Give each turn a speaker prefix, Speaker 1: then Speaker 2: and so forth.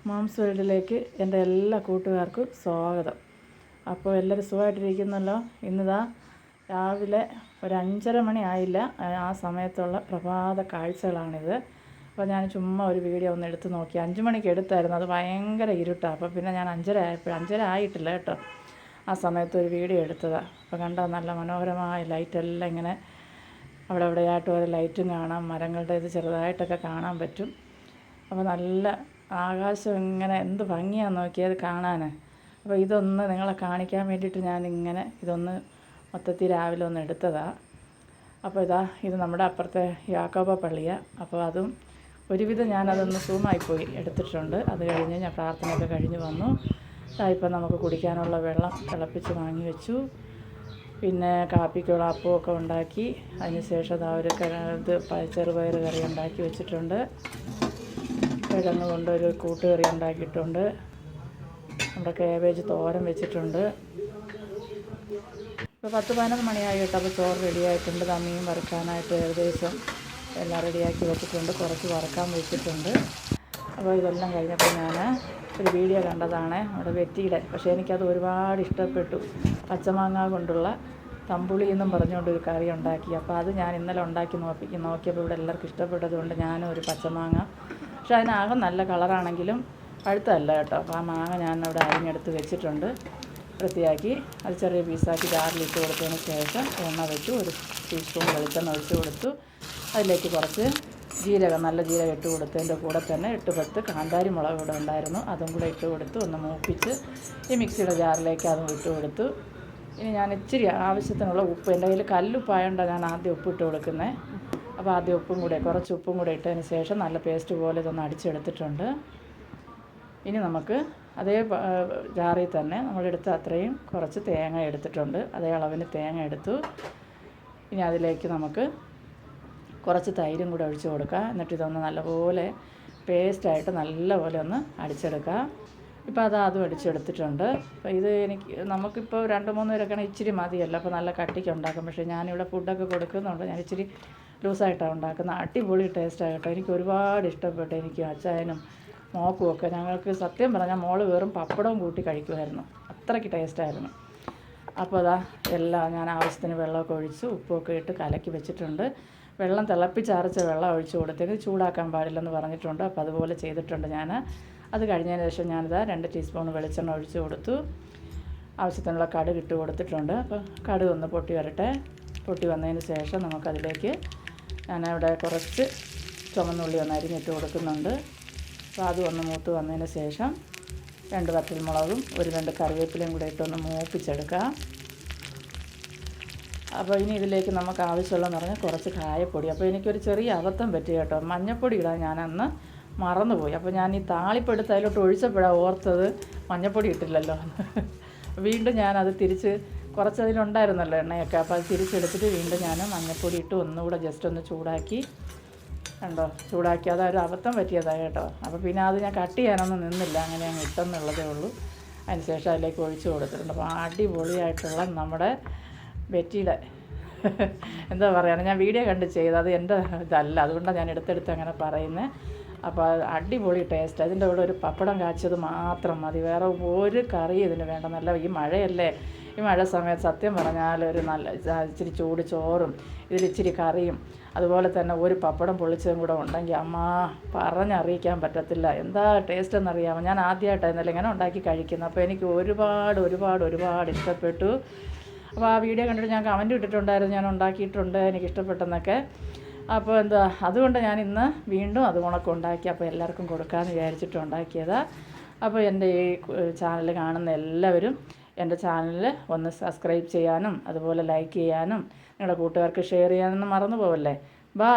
Speaker 1: Moms വേൾഡിലേക്ക് എൻ്റെ എല്ലാ കൂട്ടുകാർക്കും സ്വാഗതം. അപ്പോൾ എല്ലാവരും സുഖമായിട്ടിരിക്കുന്നല്ലോ. ഇന്നിതാ രാവിലെ ഒരു 5:30 മണി ആയില്ല, ആ സമയത്തുള്ള പ്രഭാത കാഴ്ചകളാണിത്. അപ്പോൾ ഞാൻ ചുമ്മാ ഒരു വീഡിയോ ഒന്ന് എടുത്ത് നോക്കി. 5 മണിക്ക് എടുത്തായിരുന്നു, അത് ഭയങ്കര ഇരുട്ടാണ്. അപ്പോൾ പിന്നെ ഞാൻ 5:30 ആയിട്ടില്ല കേട്ടോ, ആ സമയത്ത് ഒരു വീഡിയോ എടുത്തതാണ്. അപ്പോൾ കണ്ടോ, നല്ല മനോഹരമായ ലൈറ്റെല്ലാം ഇങ്ങനെ അവിടെ എവിടെയായിട്ട് ഒരു ലൈറ്റും കാണാം, മരങ്ങളുടെ ഇത് ചെറുതായിട്ടൊക്കെ കാണാൻ പറ്റും. അപ്പോൾ നല്ല ആകാശം ഇങ്ങനെ എന്ത് ഭംഗിയാണെന്ന് നോക്കിയത് കാണാൻ. അപ്പോൾ ഇതൊന്ന് നിങ്ങളെ കാണിക്കാൻ വേണ്ടിയിട്ട് ഞാനിങ്ങനെ ഇതൊന്ന് മൊത്തത്തിൽ രാവിലെ ഒന്ന് എടുത്തതാണ്. അപ്പോൾ ഇത് നമ്മുടെ അപ്പുറത്തെ യാക്കോബ പള്ളിയാണ്. അപ്പോൾ അതും ഒരുവിധം ഞാനതൊന്ന് സൂമായിപ്പോയി എടുത്തിട്ടുണ്ട്. അത് കഴിഞ്ഞ് ഞാൻ പ്രാർത്ഥനയൊക്കെ കഴിഞ്ഞ് വന്നു. ഇപ്പം നമുക്ക് കുടിക്കാനുള്ള വെള്ളം തിളപ്പിച്ച് വാങ്ങി വെച്ചു. പിന്നെ കാപ്പിക്കുള്ള അപ്പമൊക്കെ ഉണ്ടാക്കി. അതിന് ശേഷം ഒരു ചെറുപയർ കറി ഉണ്ടാക്കി വെച്ചിട്ടുണ്ട്. കിഴങ്ങ് കൊണ്ടൊരു കൂട്ടുകറി ഉണ്ടാക്കിയിട്ടുണ്ട്. നമ്മുടെ കേബേജ് തോരൻ വെച്ചിട്ടുണ്ട്. ഇപ്പോൾ 10-11 മണിയായി കേട്ടോ. അപ്പോൾ ചോറ് റെഡിയായിട്ടുണ്ട്. മീൻ വറുക്കാനായിട്ട് ഏകദേശം എല്ലാം റെഡിയാക്കി വെച്ചിട്ടുണ്ട്. കുറച്ച് വറുക്കാൻ വെച്ചിട്ടുണ്ട്. അപ്പോൾ ഇതെല്ലാം കഴിഞ്ഞപ്പോൾ ഞാൻ ഒരു വീഡിയോ കണ്ടതാണ് നമ്മുടെ വെറ്റിയുടെ. പക്ഷേ എനിക്കത് ഒരുപാട് ഇഷ്ടപ്പെട്ടു. പച്ചമാങ്ങ കൊണ്ടുള്ള തമ്പുളി എന്നും പറഞ്ഞുകൊണ്ടൊരു കറി ഉണ്ടാക്കി. അപ്പോൾ അത് ഞാൻ ഇന്നലെ ഉണ്ടാക്കി നോക്കിയപ്പോൾ ഇവിടെ എല്ലാവർക്കും ഇഷ്ടപ്പെട്ടതുകൊണ്ട് ഞാനും ഒരു പച്ചമാങ്ങ, പക്ഷെ അതിനാകെ നല്ല കളറാണെങ്കിലും പഴുത്തല്ല കേട്ടോ. അപ്പോൾ ആ മാങ്ങ ഞാൻ അവിടെ അരിഞ്ഞെടുത്ത് വെച്ചിട്ടുണ്ട്, വൃത്തിയാക്കി. അത് ചെറിയ പീസാക്കി ജാറിലിട്ട് കൊടുത്തതിന് ശേഷം എണ്ണ വെച്ചു, ഒരു ടീസ്പൂൺ വെളിച്ചെണ്ണ ഒഴിച്ച് കൊടുത്തു. അതിലേക്ക് കുറച്ച് ജീരകം, നല്ല ജീരകം ഇട്ട് കൊടുത്തതിൻ്റെ കൂടെ തന്നെ 8-10 കാന്താരി മുളക് കൂടെ ഉണ്ടായിരുന്നു, അതും കൂടെ ഇട്ട് കൊടുത്ത് ഒന്ന് മൂപ്പിച്ച് ഈ മിക്സിയുടെ ജാറിലേക്ക് അതും ഇട്ട് കൊടുത്തു. ഇനി ഞാൻ ഇച്ചിരി ആവശ്യത്തിനുള്ള ഉപ്പ്, എൻ്റെ കയ്യിൽ കല്ലുപ്പായതുകൊണ്ടാണ് ഞാൻ ആദ്യം ഉപ്പിട്ട് കൊടുക്കുന്നത്. അപ്പോൾ ആദ്യം കുറച്ച് ഉപ്പും കൂടെ ഇട്ടതിന് ശേഷം നല്ല പേസ്റ്റ് പോലെ ഇതൊന്ന് അടിച്ചെടുത്തിട്ടുണ്ട്. ഇനി നമുക്ക് അതേ ജാറിൽ തന്നെ നമ്മളെടുത്ത അത്രയും കുറച്ച് തേങ്ങ എടുത്തിട്ടുണ്ട്, അതേ അളവിന് തേങ്ങ എടുത്തു. ഇനി അതിലേക്ക് നമുക്ക് കുറച്ച് തൈരും കൂടെ ഒഴിച്ച് കൊടുക്കുക. എന്നിട്ട് ഇതൊന്ന് നല്ലപോലെ പേസ്റ്റായിട്ട് നല്ലപോലെ ഒന്ന് അടിച്ചെടുക്കുക. ഇപ്പോൾ അതും അടിച്ചെടുത്തിട്ടുണ്ട്. അപ്പോൾ ഇത് നമുക്കിപ്പോൾ 2-3 പേരൊക്കെയാണ് ഇച്ചിരി മതിയല്ല, അപ്പോൾ നല്ല കട്ടിക്ക് ഉണ്ടാക്കും. പക്ഷേ ഞാനിവിടെ ഫുഡൊക്കെ കൊടുക്കുന്നുണ്ട്, ഞാൻ ഇച്ചിരി ലൂസായിട്ടാണ് ഉണ്ടാക്കുന്നത്. അടിപൊളി ടേസ്റ്റാണ് കേട്ടോ. എനിക്ക് ഒരുപാട് ഇഷ്ടപ്പെട്ടു. എനിക്ക് അച്ചായനും മോക്കും ഒക്കെ, ഞങ്ങൾക്ക് സത്യം പറഞ്ഞാൽ മോള് വെറും പപ്പടവും കൂട്ടി കഴിക്കുമായിരുന്നു, അത്രയ്ക്ക് ടേസ്റ്റായിരുന്നു. അപ്പോൾ എല്ലാം ഞാൻ ആവശ്യത്തിന് വെള്ളമൊക്കെ ഒഴിച്ച് ഉപ്പൊക്കെ ഇട്ട് കലക്കി വെച്ചിട്ടുണ്ട്. വെള്ളം തിളപ്പിച്ചരച്ച വെള്ളം ഒഴിച്ച് കൊടുത്തേക്ക് ചൂടാക്കാൻ പാടില്ലെന്ന് പറഞ്ഞിട്ടുണ്ട്. അപ്പോൾ അതുപോലെ ചെയ്തിട്ടുണ്ട് ഞാൻ. അത് കഴിഞ്ഞതിന് ശേഷം ഞാനിതാ 2 ടീസ്പൂൺ വെളിച്ചെണ്ണ ഒഴിച്ച് കൊടുത്തു. ആവശ്യത്തിനുള്ള കടുക് ഇട്ട് കൊടുത്തിട്ടുണ്ട്. അപ്പോൾ കടുക് ഒന്ന് പൊട്ടി വരട്ടെ. പൊട്ടി വന്നതിന് ശേഷം നമുക്കതിലേക്ക് ഞാനവിടെ കുറച്ച് ചുവന്നുള്ളി ഒന്ന് അരിഞ്ഞിട്ട് കൊടുക്കുന്നുണ്ട്. അപ്പോൾ അതും ഒന്ന് മൂത്ത് വന്നതിന് ശേഷം 2 വറ്റൽമുളകും 2 കറിവേപ്പിലയും കൂടെ ഇട്ടൊന്ന് മൂപ്പിച്ചെടുക്കുക. അപ്പോൾ ഇനി ഇതിലേക്ക് നമുക്ക് ആവശ്യമുള്ളതെന്ന് പറഞ്ഞാൽ കുറച്ച് കായപ്പൊടി. അപ്പോൾ എനിക്കൊരു ചെറിയ അബദ്ധം പറ്റി കേട്ടോ, മഞ്ഞൾപ്പൊടി ഇടാൻ ഞാനന്ന് മറന്നുപോയി. അപ്പോൾ ഞാൻ ഈ താളിപ്പെടുത്ത് അതിലോട്ട് ഒഴിച്ചപ്പോഴാണ് ഓർത്തത് മഞ്ഞൾപ്പൊടി ഇട്ടില്ലല്ലോ. വീണ്ടും ഞാനത് തിരിച്ച് കുറച്ചതിലുണ്ടായിരുന്നല്ലോ എണ്ണയൊക്കെ, അപ്പോൾ അത് തിരിച്ചെടുത്തിട്ട് വീണ്ടും ഞാൻ മഞ്ഞൾപ്പൊടി ഇട്ട് ഒന്നുകൂടെ ജസ്റ്റ് ഒന്ന് ചൂടാക്കി. കണ്ടോ, ചൂടാക്കി. അതൊരു അബദ്ധം പറ്റിയതാണ് കേട്ടോ. അപ്പോൾ പിന്നെ അത് ഞാൻ കട്ട് ചെയ്യാനൊന്നും നിന്നില്ല, അങ്ങനെ അങ്ങ് ഇട്ടെന്നുള്ളതേ ഉള്ളൂ. അതിന് ശേഷം അതിലേക്ക് ഒഴിച്ച് കൊടുത്തിട്ടുണ്ട്. അപ്പോൾ അടിപൊളിയായിട്ടുള്ള നമ്മുടെ വെറ്റിയുടെ എന്താ പറയുക, ഞാൻ വീഡിയോ കണ്ട് ചെയ്തത്, അത് എൻ്റെ ഇതല്ല, അതുകൊണ്ടാണ് ഞാൻ എടുത്തെടുത്ത് അങ്ങനെ പറയുന്നത്. അപ്പോൾ അടിപൊളി ടേസ്റ്റ്. അതിൻ്റെ കൂടെ ഒരു പപ്പടം കാച്ചത് മാത്രം മതി, വേറെ ഒരു കറി ഇതിന് വേണ്ട. നല്ല ഈ മഴയല്ലേ, ഈ മഴ സമയത്ത് സത്യം പറഞ്ഞാൽ ഒരു നല്ല ഇച്ചിരി ചൂട് ചോറും ഇതിലിച്ചിരി കറിയും അതുപോലെ തന്നെ ഒരു പപ്പടം പൊള്ളിച്ചതും കൂടെ ഉണ്ടെങ്കിൽ പറഞ്ഞറിയിക്കാൻ പറ്റത്തില്ല എന്താ ടേസ്റ്റ് എന്നറിയാമോ. ഞാൻ ആദ്യമായിട്ടാണ് ഇന്നലെ ഇങ്ങനെ ഉണ്ടാക്കി കഴിക്കുന്നത്. അപ്പോൾ എനിക്ക് ഒരുപാട് ഇഷ്ടപ്പെട്ടു. അപ്പോൾ ആ വീഡിയോ കണ്ടിട്ട് ഞാൻ കമൻറ്റ് ഇട്ടിട്ടുണ്ടായിരുന്നു, ഞാൻ ഉണ്ടാക്കിയിട്ടുണ്ട്, എനിക്ക് ഇഷ്ടപ്പെട്ടെന്നൊക്കെ. അപ്പോൾ അതുകൊണ്ട് ഞാൻ ഇന്ന് വീണ്ടും അത് ഉണക്കം ഉണ്ടാക്കി, അപ്പോൾ എല്ലാവർക്കും കൊടുക്കാമെന്ന് വിചാരിച്ചിട്ട് ഉണ്ടാക്കിയതാണ്. അപ്പോൾ എൻ്റെ ഈ ചാനൽ കാണുന്ന എല്ലാവരും എൻ്റെ ചാനൽ ഒന്ന് സബ്സ്ക്രൈബ് ചെയ്യാനും അതുപോലെ ലൈക്ക് ചെയ്യാനും നിങ്ങളുടെ കൂട്ടുകാർക്ക് ഷെയർ ചെയ്യാനൊന്നും മറന്നു പോവല്ലേ. ബൈ.